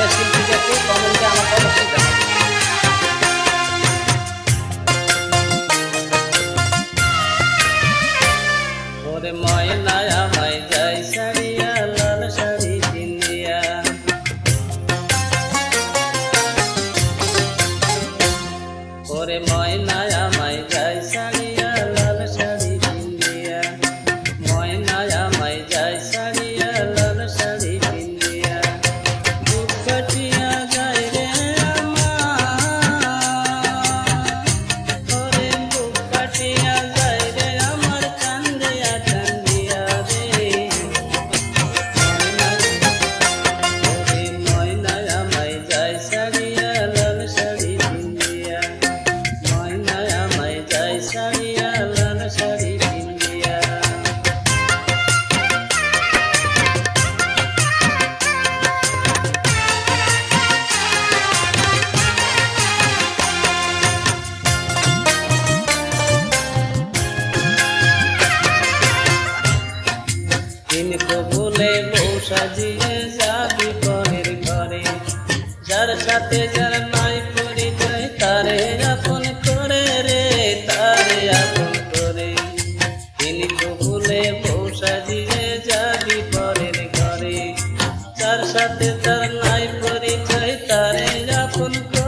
গানের শিল্পীকে একটু কমেন্টে আমাকে অবশ্যই জানাবেন। ওরে ময়না আমায় যাই সারিয়া লাল শাড়ি পিন্দিয়া, ওরে ময়না আমায় যাই সারিয়া লাল শাড়ি পিন্দিয়া, ময়না আমায় যাই সারিয়া লাল শাড়ি পিন্দিয়া, বুক কাটিয়া যায় রে আমার, ওরে বুক কাটিয়া যায় রে আমার কান্দিয়া কান্দিয়া রে, ওরে ময়না আমায় যাই সারিয়া লাল শাড়ি পিন্দিয়া, ময়না আমায় যাই সারিয়া লাল শাড়ি পিন্দিয়া। দিনকো বলে বউ সাজিয়ে যাবি পরের ঘরে, যার সাথে যার নাই পরিচয় তারে আপন করে রে, তারে আপন করে। দিনকো বলে বউ সাজিয়ে যাবি পরের ঘরে, যার সাথে তার নাই পরিচয় তারে আপন করে।